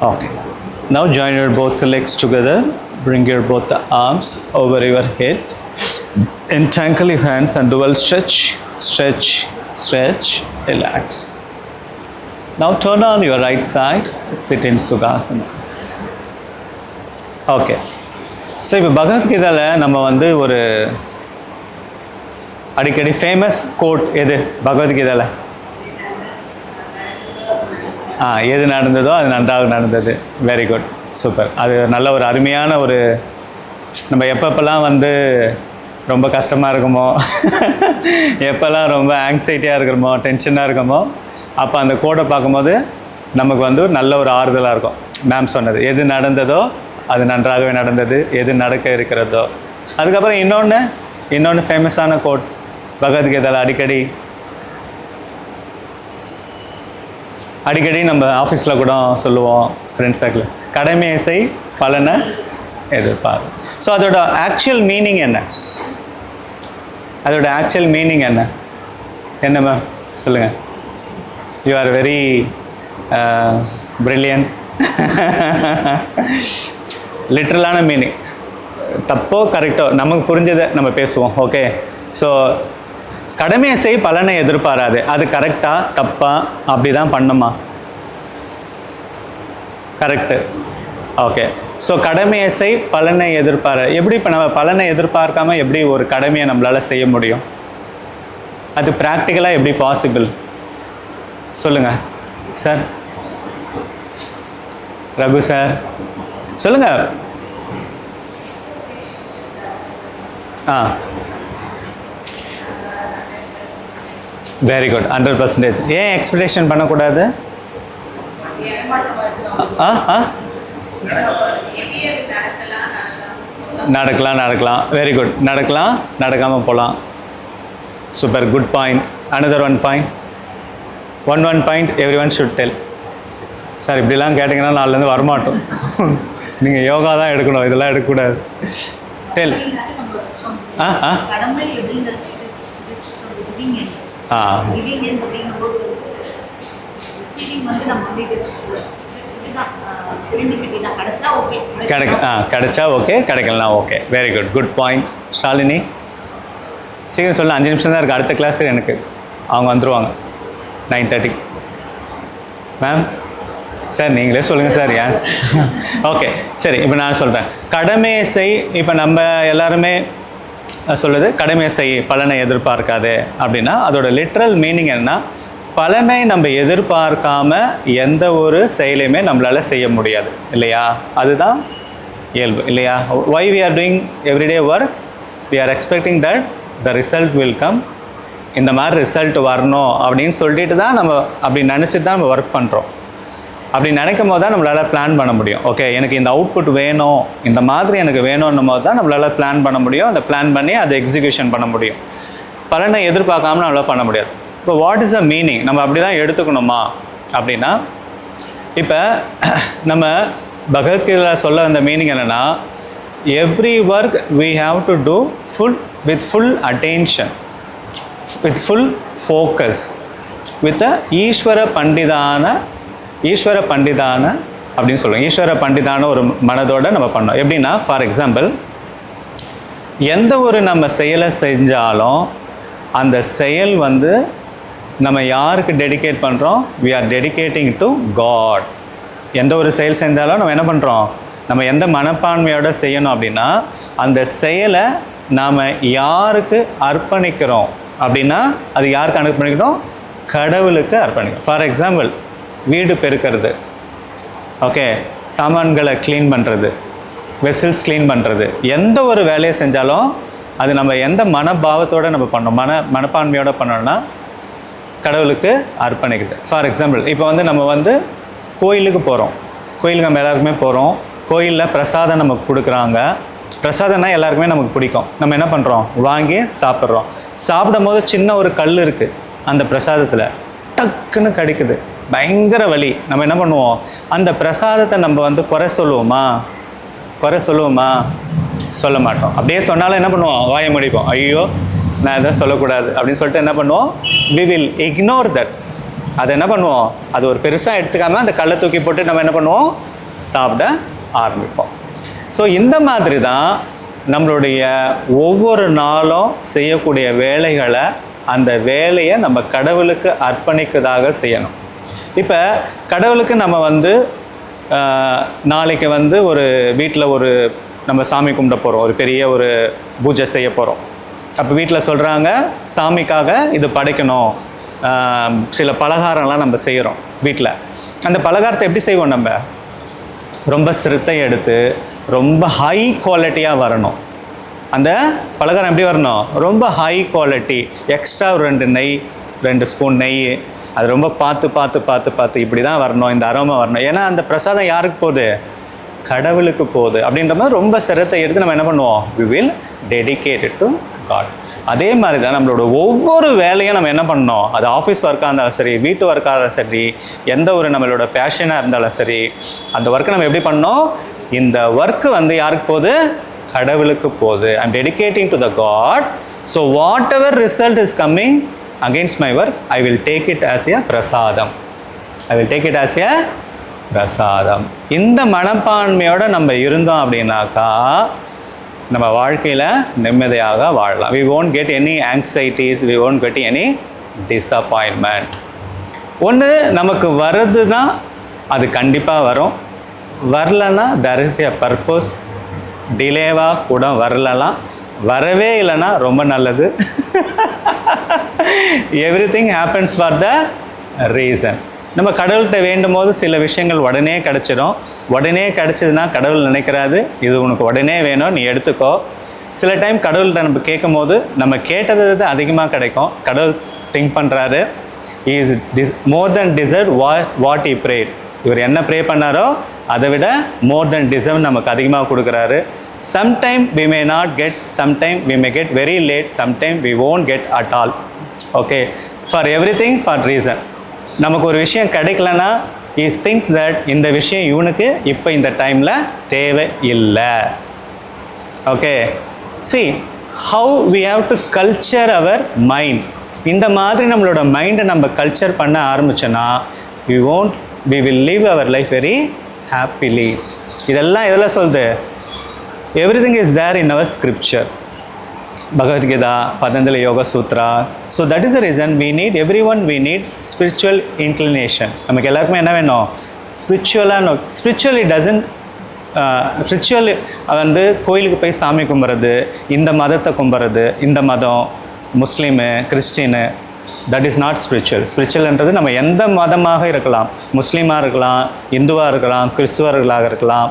A: Okay. Now join your both legs together. Bring your both the arms over your head. Entangle your hands and dual stretch, stretch, stretch, relax. Now turn on your right side. Sit in Sukhasana. Okay. So இப்போ பகவத்கீதையில் நம்ம வந்து ஒரு அடிக்கடி famous code எது பகவத்கீதையில்? எது நடந்ததோ அது நன்றாக நடந்தது. Very good, super. அது நல்ல ஒரு அருமையான ஒரு, நம்ம எப்பப்பெல்லாம் வந்து ரொம்ப கஷ்டமாக இருக்குமோ, எப்போல்லாம் ரொம்ப ஆங்ஸைட்டியாக இருக்கிறோமோ, டென்ஷனாக இருக்கோமோ, அப்போ அந்த கோடை பார்க்கும்போது நமக்கு வந்து நல்ல ஒரு ஆறுதலாக இருக்கும். மேம் சொன்னது, எது நடந்ததோ அது நன்றாகவே நடந்தது, எது நடக்க இருக்கிறதோ. அதுக்கப்புறம் இன்னொன்று ஃபேமஸான கோட் பகவத்கீதையில் அடிக்கடி நம்ம ஆஃபீஸில் கூட சொல்லுவோம், ஃப்ரெண்ட்ஸ் சர்க்கிள், கடமையை செய் பலனை எதிர்பார். ஸோ அதோட ஆக்சுவல் மீனிங் என்ன? என்ன மேம் சொல்லுங்கள். You are very brilliant. லிட்ரலான மீனிங், தப்போ கரெக்டோ நமக்கு புரிஞ்சதை நம்ம பேசுவோம். ஓகே, ஸோ கடமையை செய் பலனை எதிர்பாராது, அது கரெக்டா தப்பா? அப்படி தான் பண்ணுமா? கரெக்டு. ஓகே, ஸோ கடமையை செய் பலனை எதிர்பார. எப்படி இப்போ நம்ம பலனை எதிர்பார்க்காம எப்படி ஒரு கடமையை நம்மளால் செய்ய முடியும்? அது ப்ராக்டிக்கலாக எப்படி பாசிபிள்? சொல்லுங்கள் சார். ரகு சார் சொல்லுங்கள். Very good, 100%. ஏன் எக்ஸ்பெக்டேஷன் பண்ணக்கூடாது? நடக்கலாம். வெரி குட், நடக்காமல் போகலாம். Super, good point. Another one point every one should del. Sir இப்படிலாம் கேட்டிங்கன்னா நாலுலேருந்து வரமாட்டோம். நீங்கள் யோகா தான் எடுக்கணும், இதெல்லாம் எடுக்கக்கூடாது. டெல். கிடைச்சா ஓகே, கிடைக்கலாம் okay. Very good, good point. Shalini சீக்கிரம் சொல்ல, 5 நிமிஷம் தான் இருக்குது. அடுத்த கிளாஸ் எனக்கு அவங்க வந்துடுவாங்க 9:30. மேம் சார் நீங்களே சொல்லுங்கள் சார். ஏன்? ஓகே சரி, இப்போ நான் சொல்கிறேன். கடமையை செய், இப்போ நம்ம எல்லாருமே சொல்லுது கடமையை செய் பலனை எதிர்பார்க்காது அப்படின்னா அதோட லிட்ரல் மீனிங் என்ன? பலனை நம்ம எதிர்பார்க்காம எந்த ஒரு செயலையுமே நம்மளால் செய்ய முடியாது இல்லையா? அதுதான் இயல்பு இல்லையா? why we are doing everyday work? we are expecting that the result will come. இந்த மாதிரி ரிசல்ட் வரணும் அப்படின்னு சொல்லிட்டு தான் நம்ம அப்படி நினச்சிட்டு தான் நம்ம ஒர்க் பண்ணுறோம். அப்படி நினைக்கும் போது தான் நம்மளால் பிளான் பண்ண முடியும். ஓகே, எனக்கு இந்த அவுட்புட் வேணும், இந்த மாதிரி எனக்கு வேணும்னும் போது தான் நம்மளால் பிளான் பண்ண முடியும். அந்த பிளான் பண்ணி அதை எக்ஸிக்யூஷன் பண்ண முடியும். பலனை எதிர்பார்க்காம நம்மளால் பண்ண முடியாது. இப்போ வாட் இஸ் த மீனிங்? நம்ம அப்படி தான் எடுத்துக்கணுமா அப்படின்னா, இப்போ நம்ம பகவத்கீதையில் சொல்ல வந்த மீனிங் என்னென்னா, every work we have to do with full attention, with full focus, with a ஈஸ்வர பண்டிதான அப்படின்னு சொல்லுவோம். ஈஸ்வர பண்டிதான ஒரு மனதோடு நம்ம பண்ணோம். எப்படின்னா, ஃபார் எக்ஸாம்பிள், எந்த ஒரு நம்ம செயலை செஞ்சாலும் அந்த செயல் நம்ம யாருக்கு டெடிகேட் பண்ணுறோம்? we are dedicating to God. எந்த ஒரு செயல் செஞ்சாலும் நம்ம என்ன பண்ணுறோம், நம்ம எந்த மனப்பான்மையோடு செய்யணும் அப்படின்னா, அந்த செயலை நாம் யாருக்கு அர்ப்பணிக்கிறோம் அப்படின்னா, அது யாருக்கு அர்ப்பணிக்கிறோம், கடவுளுக்கு அர்ப்பணிக்கிறோம். ஃபார் எக்ஸாம்பிள், வீடு பெருக்கிறது, ஓகே, சாமான்களை க்ளீன் பண்ணுறது, வெசில்ஸ் க்ளீன் பண்ணுறது, எந்த ஒரு வேலையை செஞ்சாலும் அது நம்ம எந்த மனபாவத்தோடு நம்ம பண்ணோம், மனப்பான்மையோடு பண்ணோம்னா கடவுளுக்கு அர்ப்பணிக்குது. ஃபார் எக்ஸாம்பிள், இப்போ வந்து நம்ம வந்து கோயிலுக்கு போகிறோம், கோயிலுக்கு நம்ம எல்லாருக்குமே போகிறோம், கோயிலில் பிரசாதம் நமக்கு கொடுக்குறாங்க. பிரசாதம்னா எல்லாருக்குமே நமக்கு பிடிக்கும். நம்ம என்ன பண்ணுறோம், வாங்கி சாப்பிட்றோம். சாப்பிடும் போது சின்ன ஒரு கல் இருக்குது அந்த பிரசாதத்தில், டக்குன்னு கடிக்குது, பயங்கர வலி. நம்ம என்ன பண்ணுவோம், அந்த பிரசாதத்தை நம்ம வந்து குறை சொல்லுவோமா, சொல்ல மாட்டோம். அப்படியே சொன்னாலும் என்ன பண்ணுவோம், வாயை முடிப்போம், ஐயோ நான் எதை சொல்லக்கூடாது அப்படின்னு சொல்லிட்டு என்ன பண்ணுவோம், we will ignore that. அதை என்ன பண்ணுவோம், அது ஒரு பெருசாக எடுத்துக்காமல் அந்த கல்லை தூக்கி போட்டு நம்ம என்ன பண்ணுவோம், சாப்பிட ஆரம்பிப்போம். ஸோ இந்த மாதிரி தான் நம்மளுடைய ஒவ்வொரு நாளும் செய்யக்கூடிய வேலைகளை, அந்த வேலையை நம்ம கடவுளுக்கு அர்ப்பணிக்கிறதாக செய்யணும். இப்போ கடவுளுக்கு நம்ம வந்து நாளைக்கு வந்து ஒரு வீட்டில் ஒரு நம்ம சாமி கும்பிட போகிறோம், ஒரு பெரிய ஒரு பூஜை செய்ய போகிறோம். அப்போ வீட்டில் சொல்கிறாங்க, சாமிக்காக இது படைக்கணும், சில பலகாரம்லாம் நம்ம செய்கிறோம் வீட்டில். அந்த பலகாரத்தை எப்படி செய்வோம், நம்ம ரொம்ப சிரத்தை எடுத்து ரொம்ப ஹை குவாலிட்டியாக வரணும். அந்த பலகாரம் எப்படி வரணும், ரொம்ப ஹை குவாலிட்டி, எக்ஸ்ட்ரா ஒரு 2 ஸ்பூன் நெய், அது ரொம்ப பார்த்து இப்படி தான் வரணும், இந்த அரோமா வரணும். ஏன்னா அந்த பிரசாதம் யாருக்கு போகுது, கடவுளுக்கு போகுது. அப்படின்ற மாதிரி ரொம்ப சிரத்தை எடுத்து நம்ம என்ன பண்ணுவோம், we will dedicate it to God. அதே மாதிரி தான் நம்மளோட ஒவ்வொரு வேலையும் நம்ம என்ன பண்ணணும், அது ஆஃபீஸ் ஒர்க்காக இருந்தாலும் சரி, வீட்டு ஒர்க்காக இருந்தாலும் சரி, எந்த ஒரு நம்மளோட பேஷனாக இருந்தாலும் சரி, அந்த ஒர்க்கை நம்ம எப்படி பண்ணோம், இந்த ஒர்க்கு வந்து யாருக்கு போகுது, கடவுளுக்கு போகுது. I am dedicating to the God. So whatever result is coming against my work, I will take it as a prasadam. இந்த மனப்பான்மையோடு நம்ம இருந்தோம் அப்படின்னாக்கா நம்ம வாழ்க்கையில் நிம்மதியாக வாழலாம். we won't get any anxieties, we won't get any disappointment. ஒன்று நமக்கு வருதுன்னா அது கண்டிப்பாக வரும், வரலன்னா there is a purpose. டிலேவாக கூட வரலாம், வரவே இல்லைன்னா ரொம்ப நல்லது. Everything happens for the reason. நம்ம கடவுள்கிட்ட வேண்டும் போது சில விஷயங்கள் உடனே கிடச்சிடும். உடனே கிடச்சிதுன்னா கடவுள் நினைக்கிறாது, இது உனக்கு உடனே வேணும், நீ எடுத்துக்கோ. சில டைம் கடவுள்கிட்ட நம்ம கேட்கும் போது நம்ம கேட்டது அதிகமாக கிடைக்கும். கடவுள் திங்க் பண்ணுறாரு, is more then deserve what he prayed. இவர் என்ன ப்ரே பண்ணாரோ அதை விட மோர் தென் டிசர்வ் நமக்கு அதிகமாக கொடுக்குறாரு. sometime we may not get, sometime we may get very late, sometime we won't get at all. Okay, for everything for reason. நமக்கு ஒரு விஷயம் கிடைக்கலன்னா is thinks that இந்த விஷயம் இவனுக்கு இப்போ இந்த டைமில் தேவை இல்லை. Okay, see how we have to culture our mind. இந்த மாதிரி நம்மளோட மைண்டை நம்ம கல்ச்சர் பண்ண ஆரம்பிச்சோன்னா we will live our life very happily. இதெல்லாம் சொல்லுது, everything is there in our scripture. Bhagavad Gita, Patanjali Yoga Sutra. So that is the reason we need spiritual inclination. நமக்கு எல்லாருக்குமே என்ன வேணும், spiritually doesn't spiritual வந்து கோயிலுக்கு போய் சாமி கும்பிட்றது, இந்த மதத்தை கும்பிட்றது, இந்த மதம் முஸ்லீமு கிறிஸ்டினு, தட் இஸ் நாட் ஸ்பிரிச்சுவல். ஸ்பிரிச்சுவல்ன்றது நம்ம எந்த மதமாக இருக்கலாம், முஸ்லீமாக இருக்கலாம், இந்துவாக இருக்கலாம், கிறிஸ்துவர்களாக இருக்கலாம்,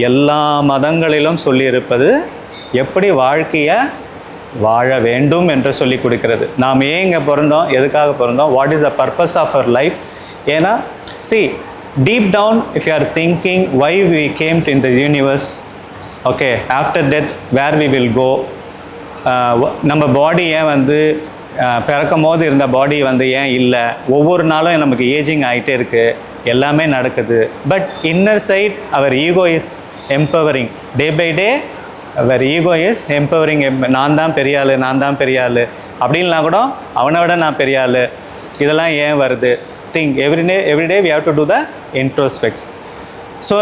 A: எல்லா மதங்களிலும் சொல்லியிருப்பது எப்படி வாழ்க்கையை வாழ வேண்டும் என்று சொல்லி கொடுக்கிறது. நாம் ஏன் இங்கே பிறந்தோம், எதுக்காக பிறந்தோம், what is the purpose of our life. ஏன்னா see deep down if you are thinking why we came in the universe, okay, after death where we will go, நம்ம பாடி ஏன் வந்து பிறக்கும் போது இருந்த பாடி வந்து ஏன் இல்லை, ஒவ்வொரு நாளும் நமக்கு ஏஜிங் ஆகிட்டே இருக்குது, எல்லாமே நடக்குது. But inner side our ego is empowering, day by day our ego is empowering. நான் தான் பெரிய ஆள் அப்படின்லாம் கூட அவனை விட நான் பெரிய ஆள், இதெல்லாம் ஏன் வருது. Think everyday we have to do the introspects. So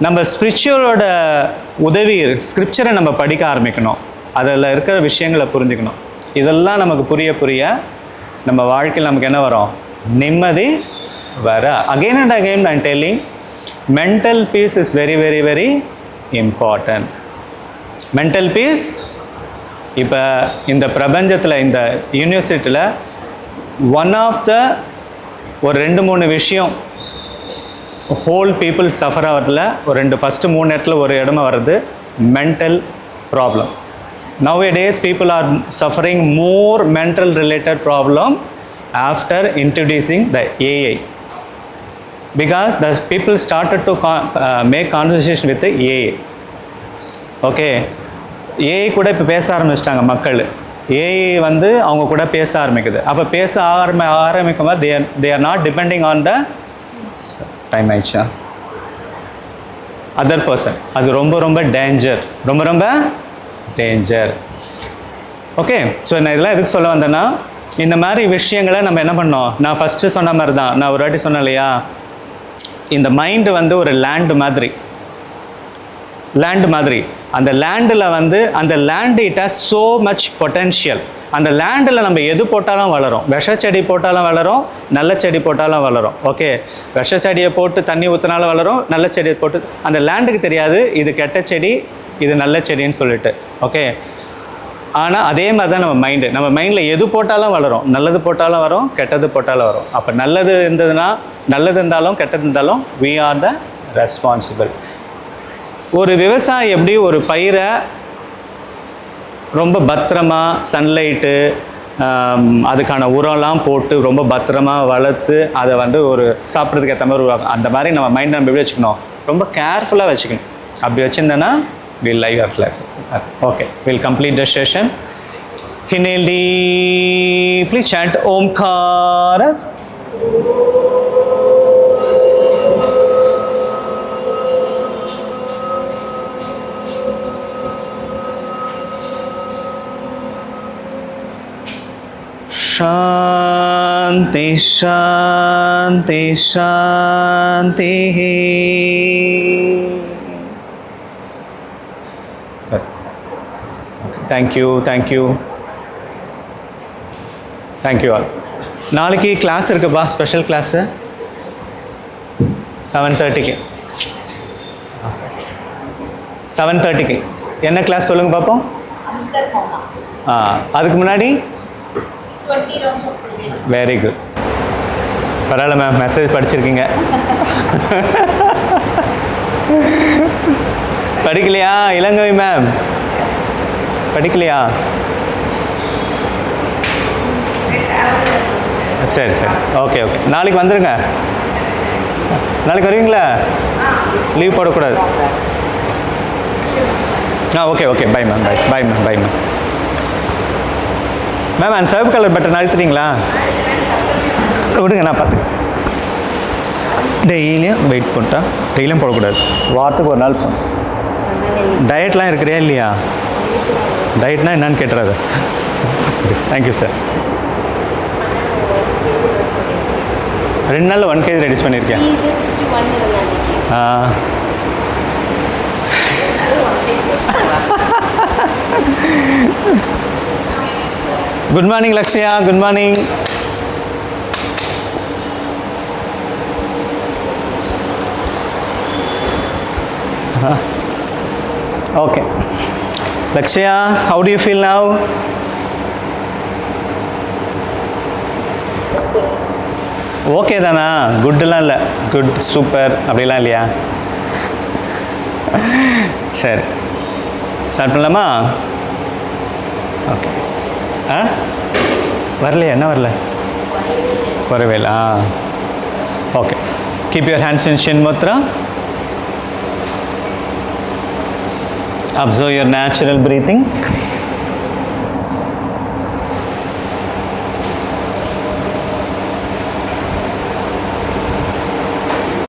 A: நம்ம ஸ்பிரிச்சுவலோட உதவி ஸ்கிரிப்சரை நம்ம படிக்க ஆரம்பிக்கணும், அதில் இருக்கிற விஷயங்களை புரிஞ்சுக்கணும். இதெல்லாம் நமக்கு புரிய நம்ம வாழ்க்கையில் நமக்கு என்ன வரும், நிம்மதி வர. அகெயின் அண்ட் அகெயின் நான் telling, mental piece is very very very important. Mental piece இப்போ இந்த பிரபஞ்சத்தில் இந்த யூனிவர்சிட்டியில் ஒன் ஆஃப் த ஒரு 2-3 விஷயம் ஹோல் பீப்புள் சஃபர் ஆகிறதுல ஒரு ஃபஸ்ட்டு 3 இடத்துல ஒரு இடமா வருது mental problem. Nowadays people are suffering more mental related problem after introducing the AI, because the people started to make conversation with the AI. Okay, AI கூட இப்போ பேச ஆரம்பிச்சிட்டாங்க மக்கள். AI வந்து அவங்க கூட பேச ஆரம்பிக்குது. அப்போ பேச ஆரம்பிக்கும் போது they are not depending on the time ஆயிடுச்சா அதர் பர்சன். அது ரொம்ப ரொம்ப டேஞ்சர், ரொம்ப ரொம்ப டேஞ்சர். ஓகே, ஸோ நான் இதெல்லாம் எதுக்கு சொல்ல வந்தேன்னா, இந்த மாதிரி விஷயங்களை நம்ம என்ன பண்ணோம், நான் ஃபஸ்ட்டு சொன்ன மாதிரி தான், நான் ஒரு வாட்டி சொன்னேன் இல்லையா, இந்த மைண்டு வந்து ஒரு லேண்டு மாதிரி. அந்த லேண்டில் வந்து அந்த land it has so much potential. அந்த லேண்டில் நம்ம எது போட்டாலும் வளரும். விஷச்செடி போட்டாலும் வளரும், நல்ல செடி போட்டாலும் வளரும். ஓகே, விஷச்செடியை போட்டு தண்ணி ஊற்றினாலும் வளரும், நல்ல செடியை போட்டு, அந்த லேண்டுக்கு தெரியாது இது கெட்ட செடி இது நல்ல செடின்னு சொல்லிட்டு. ஓகே, ஆனால் அதே மாதிரி தான் நம்ம மைண்டில் எது போட்டாலும் வளரும். நல்லது போட்டாலும் வரும், கெட்டது போட்டாலும் வரும். அப்போ நல்லது இருந்ததுன்னா, நல்லது இருந்தாலும் கெட்டது இருந்தாலும் we are the responsible. ஒரு விவசாயி எப்படி ஒரு பயிரை ரொம்ப பத்திரமா சன்லைட்டு அதுக்கான உரம்லாம் போட்டு ரொம்ப பத்திரமா வளர்த்து அதை வந்து ஒரு சாப்பிட்றதுக்கு ஏற்ற மாதிரி உருவாக்கும், அந்த மாதிரி நம்ம மைண்டை நம்ம எப்படி வச்சுக்கணும், ரொம்ப கேர்ஃபுல்லாக வச்சுக்கணும். அப்படி வச்சுருந்தேன்னா we'll live our life. Okay, we'll complete the session. Inhale deeply, chant Omkara. Shanti, Shanti, Shanti. Thank you all. நாளைக்கு கிளாஸ் இருக்குப்பா, ஸ்பெஷல் கிளாஸு 7:30க்கு. 7:30க்கு என்ன கிளாஸ் சொல்லுங்கள் பார்ப்போம். அதுக்கு முன்னாடி
B: 20 rounds of students.
A: Very good, பரவாயில்ல மேம், மெசேஜ் படிச்சிருக்கீங்க. படிக்கலையா இளங்கவி மேம், படிக்கலையா? சரி ஓகே, நாளைக்கு வந்துடுங்க. நாளைக்கு வருவீங்களா? லீவ் போடக்கூடாது. Okay bye ma'am, by ma'am. Ma'am அந்த சிவப்பு கலர் பட்டன் அழுத்துறீங்களா? விடுங்க, நான் பார்த்து. டெய்லியும் வெயிட் போட்டால் டெய்லியும் போடக்கூடாது, வாரத்துக்கு ஒரு நாள் போகணும். டயட்லாம் இருக்கிறியா இல்லையா? டயட்னா என்னன்னு கேட்டுறாரு. Thank you sir. 2 நாளில் 1 kg ரெடியூஸ் பண்ணியிருக்கேன். Good morning Lakshya, good morning. Okay, Lakshya, how do you feel now? Okay தானா? குட்லாம் இல்லை, குட் சூப்பர் அப்படிலாம் இல்லையா? சரி, ஸ்டார்ட் பண்ணலாமா? ஓகே. வரலையா? என்ன வரல? வரவே இல்லை. Okay, keep your hands in Shin Mudra. Observe your natural breathing.